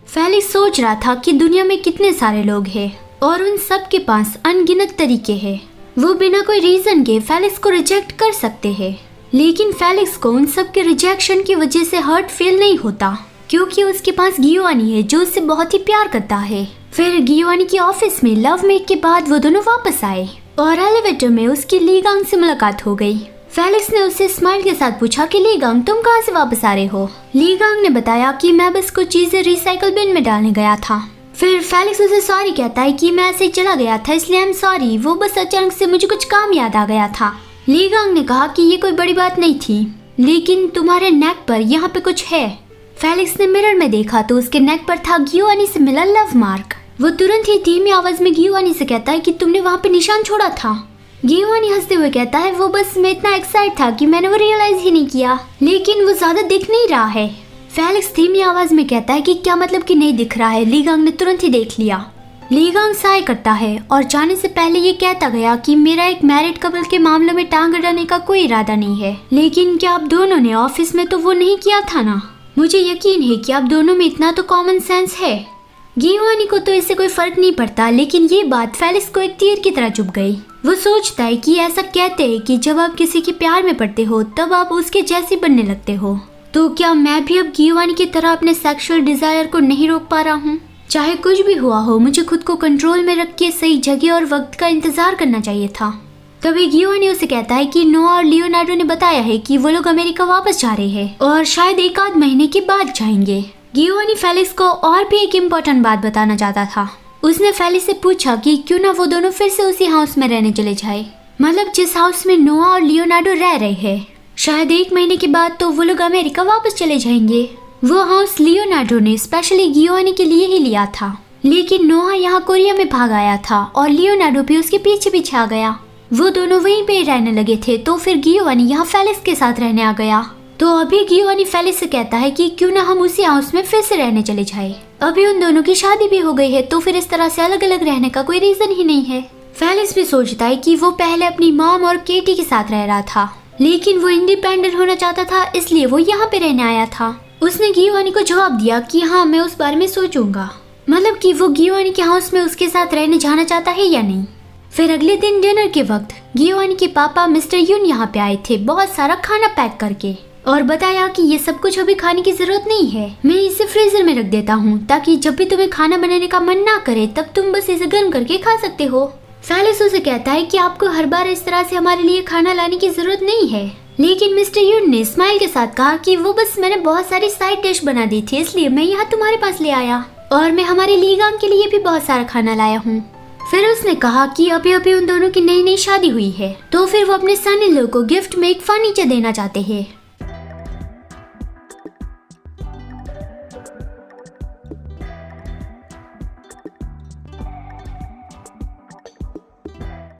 Felix सोच रहा था कि दुनिया में कितने सारे लोग हैं और उन सब के पास अनगिनत तरीके हैं। वो बिना कोई रीजन के फेलिक्स को रिजेक्ट कर सकते हैं, लेकिन फेलिक्स को उन सब के रिजेक्शन की वजह से हर्ट फील नहीं होता, क्योंकि उसके पास गियोवानी है जो उससे बहुत ही प्यार करता है। फिर गियोवानी के ऑफिस में लव मेक के बाद वो दोनों वापस आए और एलिवेटर में उसकी ली गांग से मुलाकात हो गई। फेलिक्स ने उससे स्माइल के साथ पूछा कि ली गांग तुम कहाँ से वापस आ रहे हो। ली गांग ने बताया कि मैं बस कुछ चीजें रिसाइकल बिन में डालने गया था। फिर फेलिक्स उसे सॉरी कहता है कि मैं ऐसे ही चला गया था, इसलिए आई एम सॉरी, वो बस अचानक से मुझे कुछ काम याद आ गया था। ली गांग ने कहा कि ये कोई बड़ी बात नहीं थी, लेकिन तुम्हारे नेक पर यहाँ पे कुछ है। फेलिक्स ने मिरर में देखा तो उसके नेक पर था गियोवानी से मिला लव मार्क। वो तुरंत ही धीमी आवाज में गियोवानी से कहता है कि तुमने वहाँ पे निशान छोड़ा था। गियोवानी हंसते हुए कहता है वो बस मैं इतना एक्साइट था कि मैंने वो रियलाइज ही नहीं किया, लेकिन वो ज्यादा दिख नहीं रहा है। फेलिक्स धीमी आवाज में कहता है कि क्या मतलब कि नहीं दिख रहा है। ली गांग ने तुरंत ही देख लिया। ली गांग साय करता है और जाने से पहले ये कहता गया कि मेरा एक मैरिड कपल के मामलों में टांग अड़ाने का कोई इरादा नहीं है, लेकिन क्या आप दोनों ने ऑफिस में तो वो नहीं किया था ना। मुझे यकीन है कि आप दोनों में इतना तो कॉमन सेंस है। गियोवानी को तो इससे कोई फर्क नहीं पड़ता, लेकिन ये बात फेलिक्स को एक तीर की तरह चुभ गई। वो सोचता है कि ऐसा कहते हैं कि जब आप किसी के प्यार में पड़ते हो तब आप उसके जैसी बनने लगते हो, तो क्या मैं भी अब गियोवानी की तरह अपने सेक्सुअल डिजायर को नहीं रोक पा रहा हूँ। चाहे कुछ भी हुआ हो, मुझे खुद को कंट्रोल में रख के सही जगह और वक्त का इंतजार करना चाहिए था। तभी गियोवानी उसे कहता है कि नोआ और लियोनार्डो ने बताया है कि वो लोग अमेरिका वापस जा रहे हैं और शायद एक आध महीने के बाद जाएंगे। गियोवानी फेलिक्स को और भी एक इम्पोर्टेंट बात बताना चाहता था। उसने फेलिक्स से पूछा कि क्यों ना वो दोनों फिर से उसी हाउस में रहने चले जाए, मतलब जिस हाउस में नोआ और लियोनार्डो रह रहे हैं। शायद एक महीने के बाद तो वो लोग अमेरिका वापस चले जाएंगे। वो हाउस लियोनार्डो ने स्पेशली गियोवानी के लिए ही लिया था, लेकिन नोआ यहाँ कोरिया में भाग आया था और लियोनार्डो भी उसके पीछे पीछे आ गया। वो दोनों वहीं पे रहने लगे थे, तो फिर गियोवानी यहाँ फेलिक्स के साथ रहने आ गया। तो अभी गियोवानी फेलिक्स से कहता है कि क्यों ना हम उसी हाउस में फिर से रहने चले जाए। अभी उन दोनों की शादी भी हो गई है, तो फिर इस तरह से अलग अलग रहने का कोई रीजन ही नहीं है। फेलिक्स भी सोचता है कि वो पहले अपनी मॉम और केटी के साथ रह रहा था, लेकिन वो इंडिपेंडेंट होना चाहता था, इसलिए वो यहाँ पे रहने आया था। उसने गियोवानी को जवाब दिया कि हाँ मैं उस बारे में सोचूंगा, मतलब कि वो गियोवानी के हाउस में उसके साथ रहने जाना चाहता है या नहीं। फिर अगले दिन डिनर के वक्त गियोवानी के पापा मिस्टर यून यहाँ पे आए थे बहुत सारा खाना पैक करके, और बताया कि ये सब कुछ अभी खाने की जरूरत नहीं है, मैं इसे फ्रीजर में रख देता हूँ ताकि जब भी तुम्हें खाना बनाने का मन ना करे तब तुम बस इसे गर्म करके खा सकते हो। फेलिक्स उसे कहता है कि आपको हर बार इस तरह से हमारे लिए खाना लाने की जरूरत नहीं है, लेकिन मिस्टर यून ने स्माइल के साथ कहा कि वो बस मैंने बहुत सारी साइड डिश बना दी थी, इसलिए मैं यहाँ तुम्हारे पास ले आया, और मैं हमारे ली गांग के लिए भी बहुत सारा खाना लाया हूँ। फिर उसने कहा कि अभी अभी उन दोनों की नई नई शादी हुई है, तो फिर वो अपने सन इन लॉ को गिफ्ट में एक फर्नीचर देना चाहते हैं।